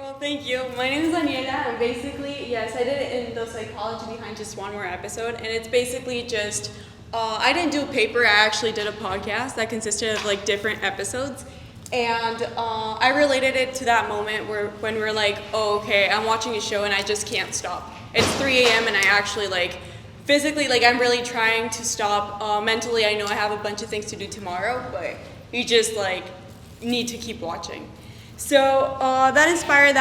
Well, thank you. My name is Daniela, and basically, yes, I did it in the psychology behind just one more episode, and it's basically just, I didn't do a paper, I actually did a podcast that consisted of like different episodes, and I related it to that moment when we're like, oh, okay, I'm watching a show and I just can't stop. It's 3 a.m. and I actually physically, I'm really trying to stop. Mentally, I know I have a bunch of things to do tomorrow, but you just need to keep watching. So that inspired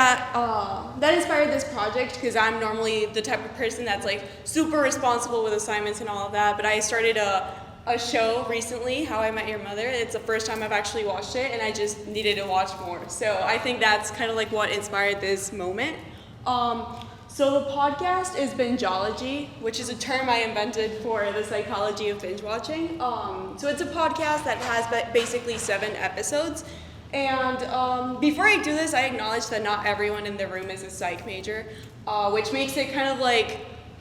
this project because I'm normally the type of person that's super responsible with assignments and all of that. But I started a show recently, How I Met Your Mother. It's the first time I've actually watched it, and I just needed to watch more. So I think that's kind of what inspired this moment. So the podcast is bingeology, which is a term I invented for the psychology of binge watching. So it's a podcast that has basically 7 episodes. And before I do this, I acknowledge that not everyone in the room is a psych major, which makes it kind of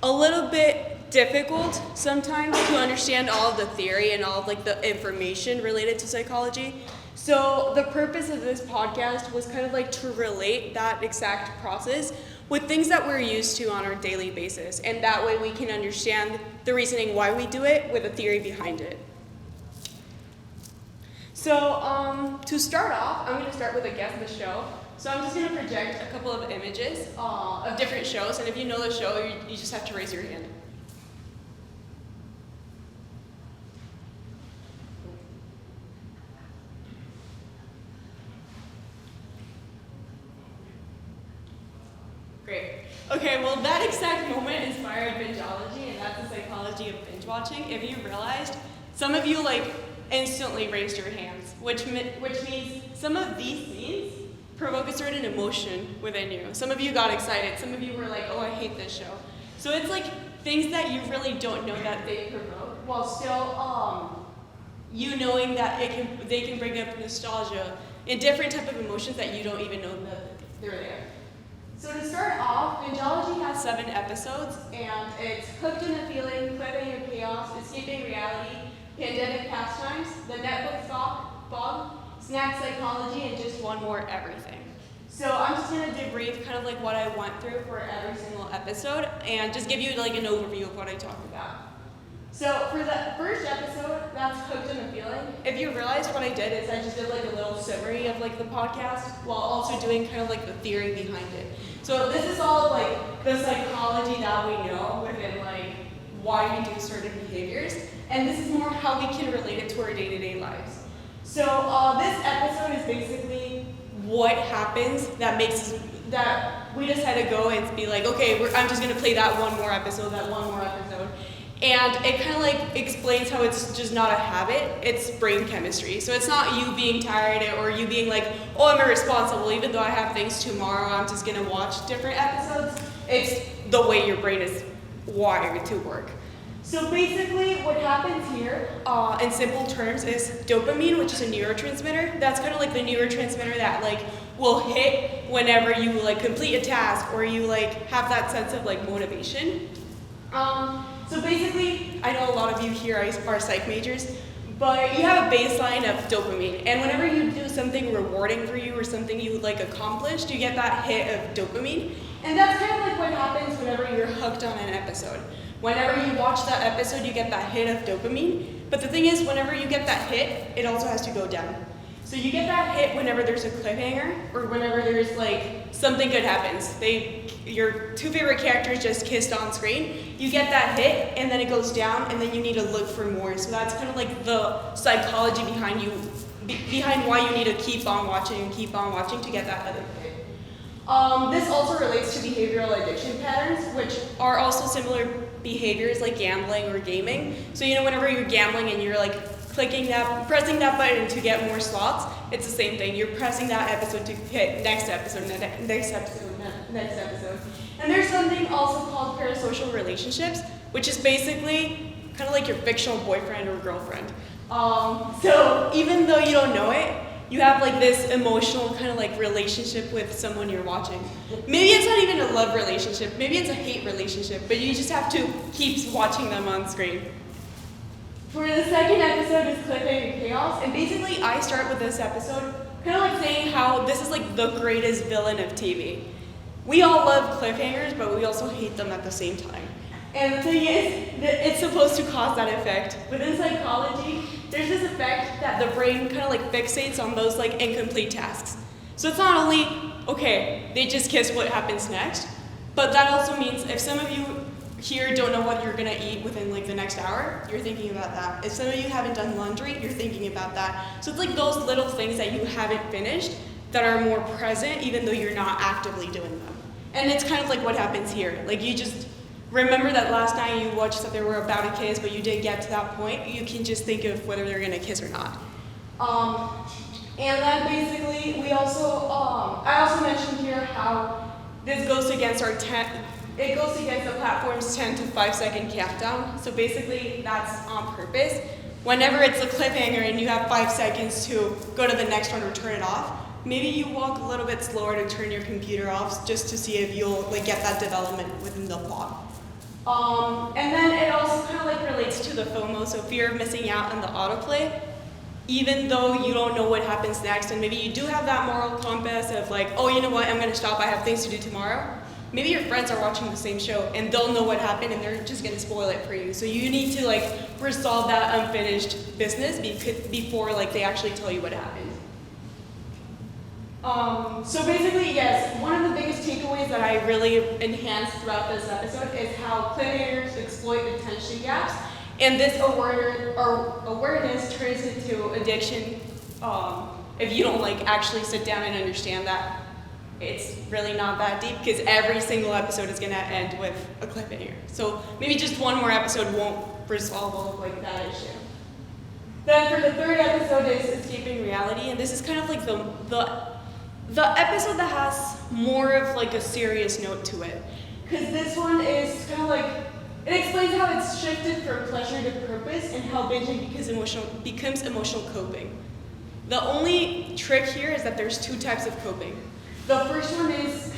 a little bit difficult sometimes to understand all of the theory and all of the information related to psychology. So the purpose of this podcast was kind of to relate that exact process with things that we're used to on our daily basis, and that way we can understand the reasoning why we do it with a theory behind it. So to start off, I'm going to start with a guess of the show. So I'm just going to project a couple of images of different shows, and if you know the show, you just have to raise your hand. Great. Okay, well that exact moment inspired bingeology, and that's the psychology of binge watching. If you realized, some of you instantly raised your hands, which means some of these scenes provoke a certain emotion within you. Some of you got excited. Some of you were like, oh, I hate this show. So it's things that you really don't know that they provoke, while still you knowing that they can bring up nostalgia and different type of emotions that you don't even know that they're there. So to start off, bingeology has 7 episodes, and it's Hooked in the Feeling, Cliffhanger Chaos, Escaping Reality, Pandemic Pastimes, The Netflix Fog, Snack Psychology, and just one more Everything. So I'm just going to debrief kind of what I went through for every single episode and just give you an overview of what I talked about. So for the first episode, that's Hooked in the Feeling. If you realize what I did is I just did a little summary of the podcast while also doing kind of the theory behind it. So this is all the psychology that we know within why we do certain behaviors, and this is more how we can relate it to our day-to-day lives. So this episode is basically what happens that we decide to go and be okay, I'm just gonna play that one more episode, and it kind of explains how it's just not a habit, it's brain chemistry. So it's not you being tired or you being oh, I'm irresponsible, even though I have things tomorrow, I'm just gonna watch different episodes. It's the way your brain is wired to work. So basically what happens here, in simple terms, is dopamine, which is a neurotransmitter. That's kind of the neurotransmitter that will hit whenever you complete a task or you have that sense of motivation. So basically, I know a lot of you here are psych majors, but you have a baseline of dopamine, and whenever you do something rewarding for you or something you accomplished, you get that hit of dopamine, and that's kind of what happens whenever you're hooked on an episode. Whenever you watch that episode, you get that hit of dopamine, but the thing is, whenever you get that hit, it also has to go down. So you get that hit whenever there's a cliffhanger, or whenever there's something good happens. Your 2 favorite characters just kissed on screen. You get that hit, and then it goes down, and then you need to look for more. So that's kind of the psychology behind why you need to keep on watching to get that other hit. This also relates to behavioral addiction patterns, which are also similar behaviors like gambling or gaming. So whenever you're gambling and you're pressing that button to get more slots, it's the same thing. You're pressing that episode to hit next episode. And there's something also called parasocial relationships, which is basically kind of your fictional boyfriend or girlfriend. So even though you don't know it, you have this emotional kind of relationship with someone you're watching. Maybe it's not even a love relationship, maybe it's a hate relationship, but you just have to keep watching them on screen. For the second episode is cliffhanger chaos, and basically I start with this episode kind of like saying how this is like the greatest villain of TV. We all love cliffhangers, but we also hate them at the same time. And the thing is, that it's supposed to cause that effect. Within psychology, there's this effect that the brain kind of like fixates on those like incomplete tasks. So it's not only, okay, they just kiss, what happens next? But that also means if some of you here don't know what you're gonna eat within like the next hour, you're thinking about that. If some of you haven't done laundry, you're thinking about that. So it's like those little things that you haven't finished that are more present even though you're not actively doing them. And it's kind of like what happens here. Like you just remember that last night you watched that they were about to kiss, but you didn't get to that point. You can just think of whether they're gonna kiss or not. And then basically we also, I also mentioned here how this goes against it goes against the platform's 10 to 5 second countdown. So basically that's on purpose. Whenever it's a cliffhanger and you have 5 seconds to go to the next one or turn it off, maybe you walk a little bit slower to turn your computer off just to see if you'll like get that development within the plot. And then it also kind of like relates to the FOMO, so fear of missing out on the autoplay. Even though you don't know what happens next, and maybe you do have that moral compass of like, oh, you know what, I'm gonna stop, I have things to do tomorrow. Maybe your friends are watching the same show and they'll know what happened and they're just gonna spoil it for you. So you need to like resolve that unfinished business before like they actually tell you what happened. So basically, yes, one of the biggest takeaways that I really enhanced throughout this episode is how cliffhangers exploit attention gaps. And this awareness turns into addiction if you don't like actually sit down and understand that it's really not that deep, because every single episode is gonna end with a cliffhanger. So maybe just one more episode won't resolve all of like that issue. Then for the third episode is escaping reality, and this is kind of like the episode that has more of like a serious note to it, because this one is kind of like, it explains how it's shifted from pleasure to purpose and how binging becomes emotional coping. The only trick here is that there's 2 types of coping. The first one is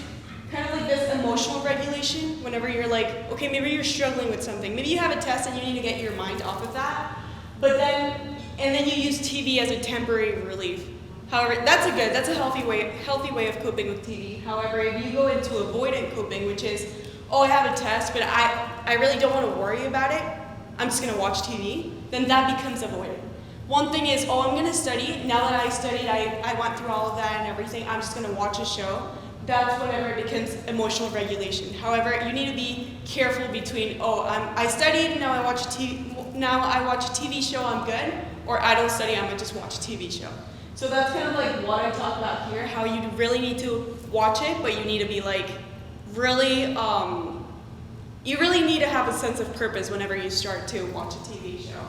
kind of like this emotional regulation, whenever you're like, okay, maybe you're struggling with something. Maybe you have a test and you need to get your mind off of that, and then you use TV as a temporary relief. However, that's a healthy way of coping with TV. However, if you go into avoidant coping, which is, oh, I have a test, but I really don't want to worry about it, I'm just going to watch TV, then that becomes avoidant. One thing is, oh, I'm going to study. Now that I studied, I went through all of that and everything, I'm just going to watch a show. That's whenever it becomes emotional regulation. However, you need to be careful between, oh, I studied, now I watch a TV show, I'm good, or I don't study, I'm going to just watch a TV show. So that's kind of like what I talk about here, how you really need to watch it, but you need to be like, really, you really need to have a sense of purpose whenever you start to watch a TV show.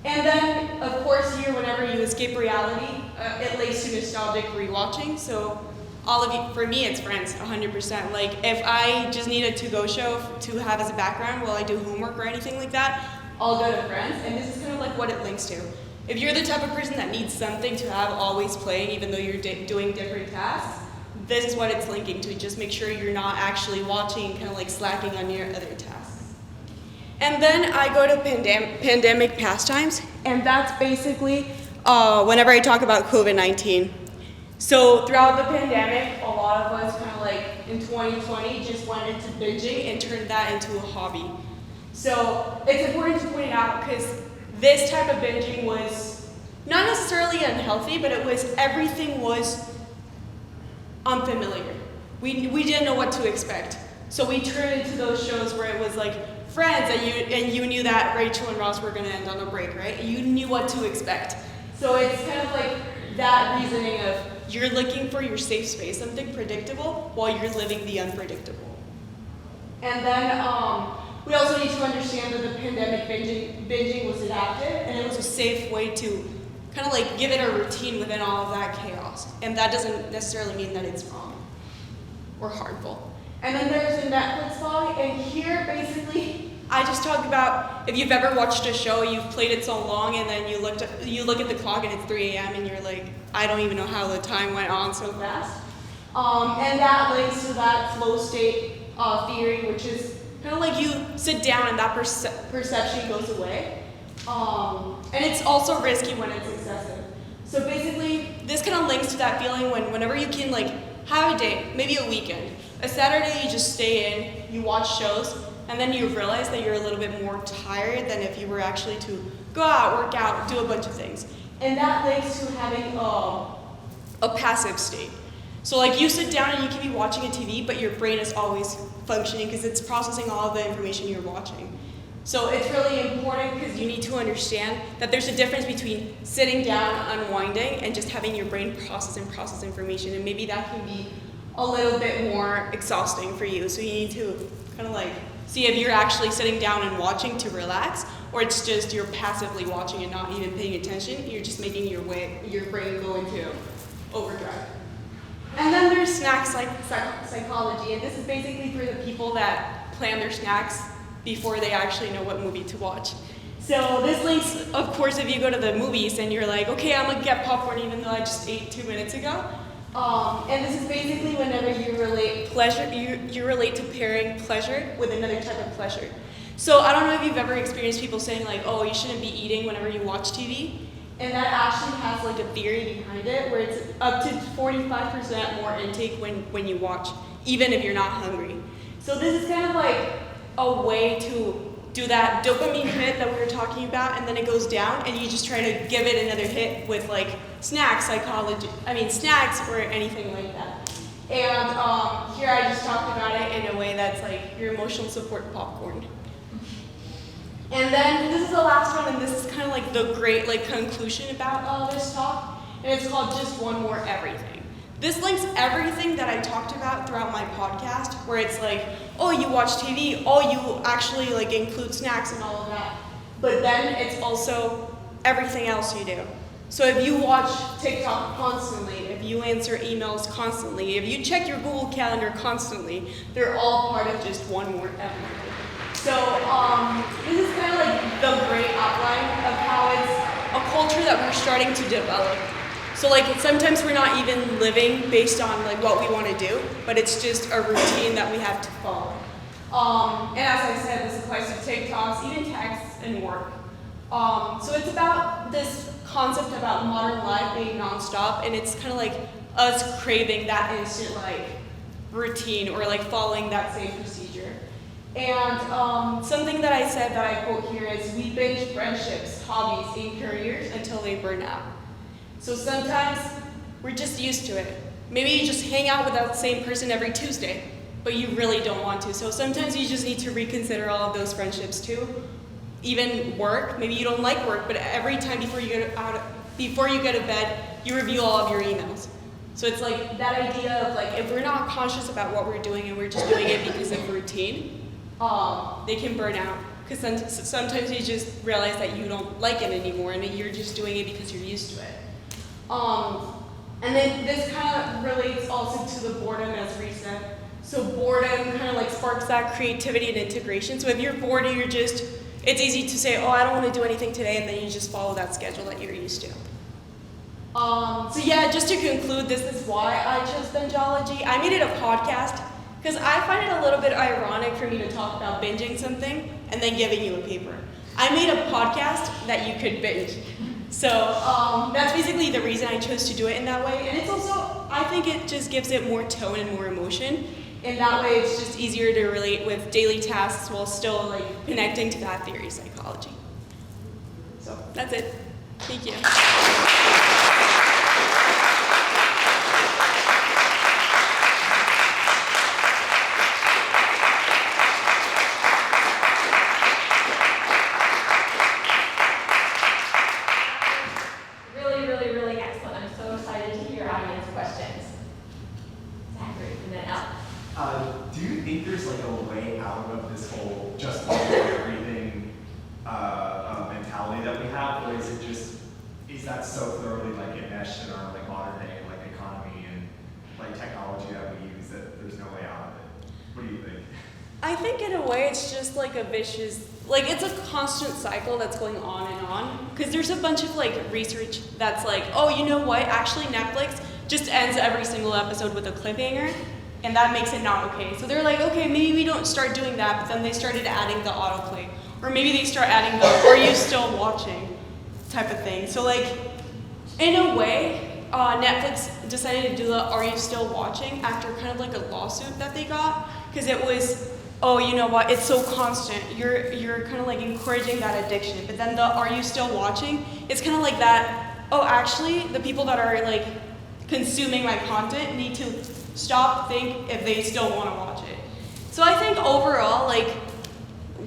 And then, of course, here, whenever you escape reality, it leads to nostalgic rewatching. So all of you, for me, it's Friends, 100%. Like, if I just need a to-go show to have as a background while I do homework or anything like that, I'll go to Friends, and this is kind of like what it links to. If you're the type of person that needs something to have always playing, even though you're doing different tasks, this is what it's linking to. Just make sure you're not actually watching, kind of like slacking on your other tasks. And then I go to pandemic pastimes, and that's basically whenever I talk about COVID-19. So throughout the pandemic, a lot of us kind of like in 2020 just went into binging and turned that into a hobby. So it's important to point out because this type of binging was not necessarily unhealthy, but everything was unfamiliar. We didn't know what to expect. So we turned into those shows where it was like Friends, and you knew that Rachel and Ross were going to end on a break, right? You knew what to expect. So it's kind of like that reasoning of you're looking for your safe space, something predictable, while you're living the unpredictable. And then we also need to understand that the pandemic binging was adaptive, and it was a safe way to kind of like give it a routine within all of that chaos. And that doesn't necessarily mean that it's wrong or harmful. And then there's a Netflix blog, and here basically I just talk about if you've ever watched a show, you've played it so long, and then you look at the clock and it's 3 a.m. and you're like, I don't even know how the time went on so fast. And that links to that flow state theory, which is kind of like you sit down and that perception goes away. And it's also risky when it's excessive. So basically, this kind of links to that feeling whenever you can like have a day, maybe a weekend. A Saturday you just stay in, you watch shows, and then you realize that you're a little bit more tired than if you were actually to go out, work out, do a bunch of things. And that links to having a passive state. So like you sit down and you can be watching a TV, but your brain is always functioning because it's processing all of the information you're watching. So it's really important because you need to understand that there's a difference between sitting down, unwinding, and just having your brain process information. And maybe that can be a little bit more exhausting for you. So you need to kind of like see if you're actually sitting down and watching to relax, or it's just you're passively watching and not even paying attention. You're just making your brain go into overdrive. And then there's snack psychology, and this is basically for the people that plan their snacks before they actually know what movie to watch. So this links, of course, if you go to the movies and you're like, okay, I'm gonna get popcorn even though I just ate 2 minutes ago. And this is basically whenever you relate pleasure, you relate to pairing pleasure with another type of pleasure. So I don't know if you've ever experienced people saying like, oh, you shouldn't be eating whenever you watch TV. And that actually has like a theory behind it where it's up to 45% more intake when you watch, even if you're not hungry. So this is kind of like a way to do that dopamine hit that we were talking about, and then it goes down, and you just try to give it another hit with like snacks or anything like that. And here I just talked about it in a way that's like your emotional support popcorn. And then this is the last one, and this is kind of like the great like conclusion about this talk, and it's called Just One More Everything. This links everything that I talked about throughout my podcast, where it's like, oh, you watch TV, oh, you actually like include snacks and all of that. But then it's also everything else you do. So if you watch TikTok constantly, if you answer emails constantly, if you check your Google Calendar constantly, they're all part of Just One More Everything. So this is kind of like the great outline of how it's a culture that we're starting to develop. So like sometimes we're not even living based on like what we want to do, but it's just a routine that we have to follow. And as I said, this applies to TikToks, even texts, and work. So it's about this concept about modern life being nonstop, and it's kind of like us craving that instant like routine or like following that same procedure. And something that I said that I quote here is, we binge friendships, hobbies, and careers until they burn out. So sometimes we're just used to it. Maybe you just hang out with that same person every Tuesday, but you really don't want to. So sometimes you just need to reconsider all of those friendships too. Even work, maybe you don't like work, but every time before you go to bed, you review all of your emails. So it's like that idea of like, if we're not conscious about what we're doing and we're just doing it because of routine, they can burn out. Because sometimes you just realize that you don't like it anymore and that you're just doing it because you're used to it. And then this kind of relates also to the boredom as reset. So boredom kind of like sparks that creativity and integration. So if you're bored, it's easy to say, oh, I don't want to do anything today, and then you just follow that schedule that you're used to. So yeah, just to conclude, this is why I chose bingeology. I made it a podcast because I find it a little bit ironic for me to talk about binging something and then giving you a paper. I made a podcast that you could binge. So that's basically the reason I chose to do it in that way. And it's also, I think it just gives it more tone and more emotion. In that way, it's just easier to relate with daily tasks while still like connecting to that theory psychology. So that's it. Thank you. Do you think there's like a way out of this whole just everything mentality that we have, or is that so thoroughly like enmeshed in our like modern day like economy and like technology that we use that there's no way out of it? What do you think? I think in a way it's just like a vicious, like it's a constant cycle that's going on and on. Because there's a bunch of like research that's like, oh, you know what? Actually, Netflix just ends every single episode with a cliffhanger, and that makes it not okay. So they're like, okay, maybe we don't start doing that, but then they started adding the autoplay. or maybe they start adding the "Are you still watching?" type of thing. So like, in a way, Netflix decided to do the "Are you still watching?" after kind of like a lawsuit that they got, because it was, oh, you know what, it's so constant. You're kind of like encouraging that addiction. But then the "Are you still watching?" it's kind of like that, oh, actually, the people that are like consuming my content need to stop, think if they still want to watch it. So I think overall, like,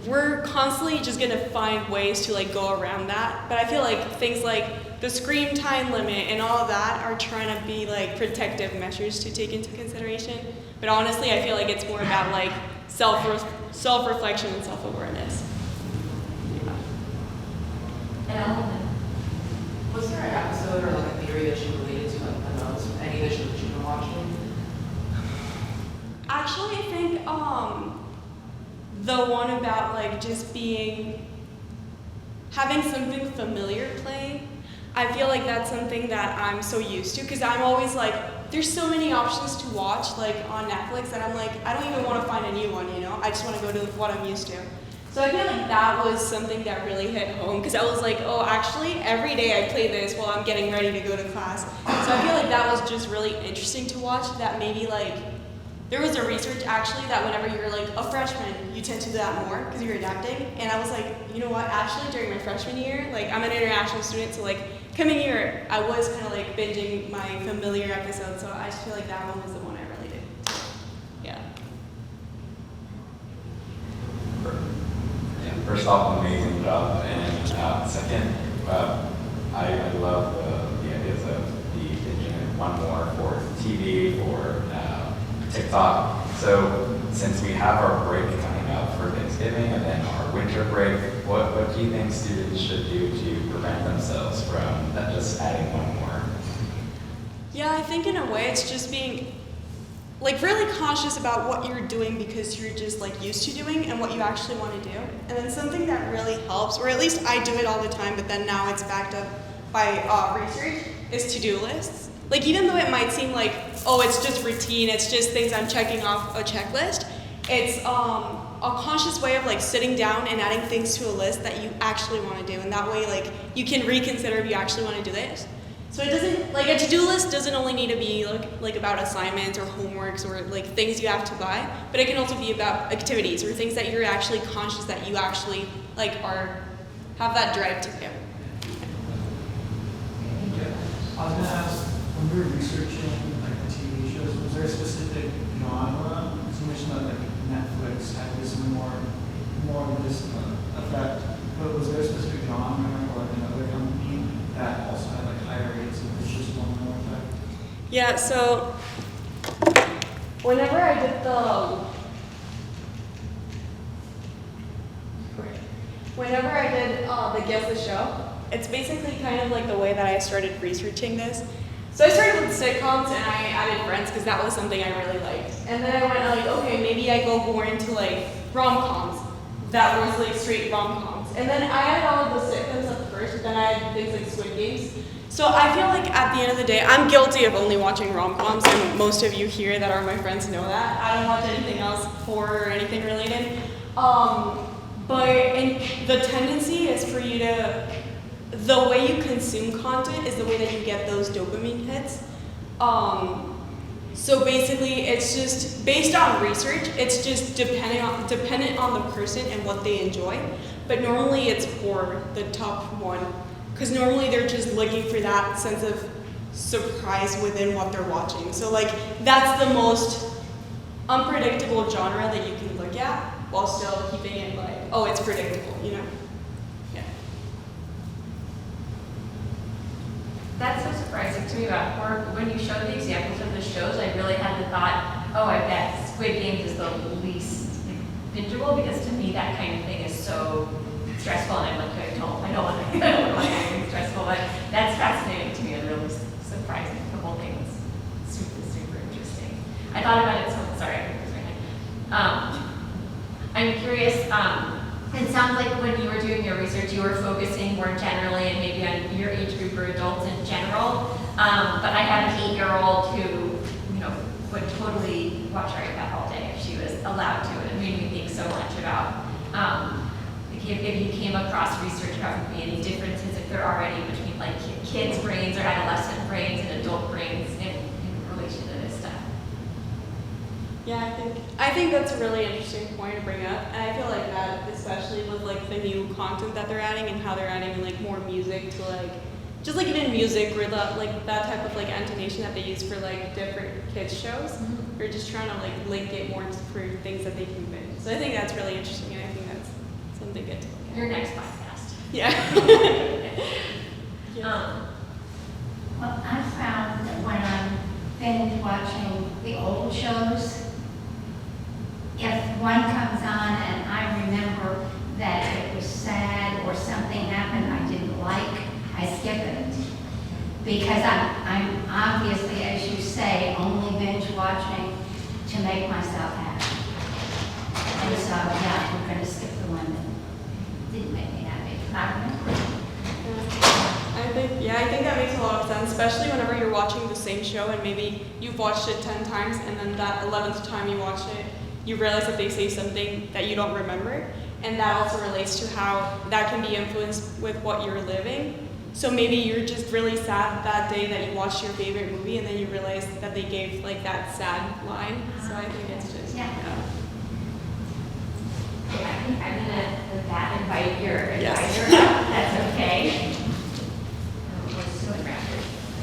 we're constantly just gonna find ways to like go around that. But I feel like things like the screen time limit and all of that are trying to be like protective measures to take into consideration. But honestly, I feel like it's more about like self-reflection and self-awareness. And was there an episode or like a theory that you related to on those, any of the shows that you've been watching? Actually, I think the one about like just having something familiar playing, I feel like that's something that I'm so used to, because I'm always like, there's so many options to watch like on Netflix that I'm like, I don't even want to find a new one, you know? I just want to go to what I'm used to. So I feel like that was something that really hit home, because I was like, oh, actually, every day I play this while I'm getting ready to go to class. So I feel like that was just really interesting to watch, that maybe like, there was a research actually that whenever you're like a freshman, you tend to do that more because you're adapting. And I was like, you know what, actually during my freshman year, like I'm an international student, so like coming here, I was kind of like binging my familiar episodes, so I just feel like that one was the one I related to. Yeah. First off, amazing job, and second, I love the ideas of the binging one more for TV, for TikTok. So since we have our break coming up for Thanksgiving and then our winter break, what do you think students should do to prevent themselves from just adding one more? Yeah, I think in a way it's just being like really conscious about what you're doing because you're just like used to doing and what you actually want to do. And then something that really helps, or at least I do it all the time, but then now it's backed up by research, is to-do lists. Like even though it might seem like, oh, it's just routine, it's just things I'm checking off a checklist, it's a conscious way of like sitting down and adding things to a list that you actually want to do. And that way like you can reconsider if you actually want to do this. So it doesn't, like a to-do list doesn't only need to be like about assignments or homeworks or like things you have to buy, but it can also be about activities or things that you're actually conscious that you actually like have that drive to do. I was going to ask, when we were researching like the TV shows, was there a specific genre? Because you mentioned that like Netflix had this more of this effect, but was there a specific genre or another company that also had like higher rates of it's just one more effect? Yeah, so whenever I did the Guess the Show, it's basically kind of like the way that I started researching this. So I started with sitcoms and I added Friends because that was something I really liked. And then I went like, okay, maybe I go more into like rom-coms. That was like straight rom-coms. And then I added all of the sitcoms at first, but then I added things like Squid Games. So I feel like at the end of the day, I'm guilty of only watching rom-coms, and most of you here that are my friends know that. I don't watch anything else, horror or anything related. But the tendency is for you to, the way you consume content is the way that you get those dopamine hits. So basically, it's just based on research. It's just dependent on the person and what they enjoy. But normally, it's horror, the top one, because normally they're just looking for that sense of surprise within what they're watching. So like that's the most unpredictable genre that you can look at while still keeping it like, oh, it's predictable, you know? Yeah. That's so surprising to me about horror. When you showed the examples of the shows, I really had the thought, oh, I bet Squid Games is the least bingeable, because to me that kind of thing is so stressful, and I'm like, I don't want to watch anything stressful, but that's fascinating to me and really surprising. The whole thing was super, super interesting. I thought about it, so sorry, I raised my hand. I'm curious, it sounds like when you were doing your research, you were focusing more generally and maybe on your age group or adults in general. But I have an 8-year-old who, would totally watch our iPad all day if she was allowed to. It made me think so much about the if you came across research about would be any differences if there are any between like kids' brains or adolescent brains and adult brains in relation to this stuff. Yeah, I think that's a really interesting point to bring up, and I feel like that, especially with like the new content that they're adding and how they're adding like more music to like, just like even music or like that type of like intonation that they use for like different kids shows. Mm-hmm. They're just trying to like link it more for things that they can binge. So I think that's really interesting, and I think that's something good to look at. Your next podcast. Yeah. Well, I found that when I'm binge watching the old shows, if one comes on and I remember that it was sad or something happened I didn't like, I skip it. Because I'm obviously, as you say, only binge watching to make myself happy. And so, yeah, we're going to skip the one that didn't make me happy. I remember. I think that makes a lot of sense, especially whenever you're watching the same show and maybe you've watched it 10 times and then that 11th time you watch it, you realize that they say something that you don't remember, and that also relates to how that can be influenced with what you're living. So maybe you're just really sad that day that you watched your favorite movie and then you realize that they gave like that sad line. So I think it's just, Yeah. Okay, I think I'm gonna, with that, invite your Yes. advisor up. That's okay. We're still in rapid.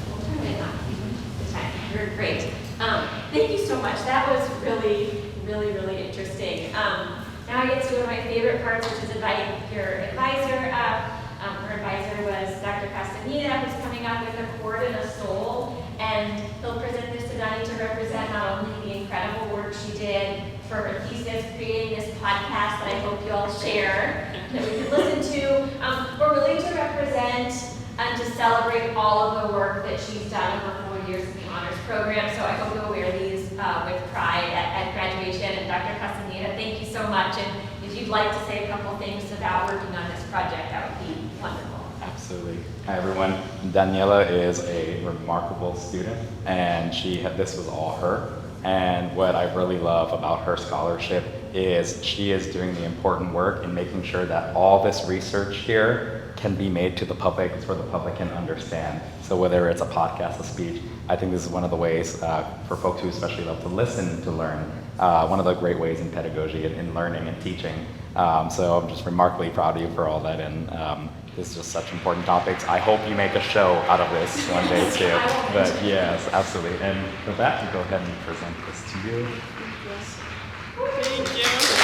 We'll turn it on. The time. You're great. Thank you so much. That was really, really, really interesting. Now I get to one of my favorite parts, which is inviting your advisor up. Her advisor was Dr. Castaneda, who's coming up with a chord and a soul, and he'll present this to Dani to represent not only the incredible work she did for her thesis, creating this podcast that I hope you all share, that we can listen to, but really to represent and to celebrate all of the work that she's done over 4 years in the honors program. So I hope you'll wear these with pride at graduation. And Dr. Castaneda, thank you so much. And if you'd like to say a couple things about working on this project, that would be wonderful. Absolutely. Hi, everyone. Daniela is a remarkable student, and this was all her. And what I really love about her scholarship is she is doing the important work in making sure that all this research here can be made to the public so the public can understand. So whether it's a podcast, a speech, I think this is one of the ways for folks who especially love to listen to learn, one of the great ways in pedagogy and in learning and teaching. So I'm just remarkably proud of you for all that, and this is just such important topics. I hope you make a show out of this one day too. But yes, absolutely. And with that, we'll go ahead and present this to you. Thank you.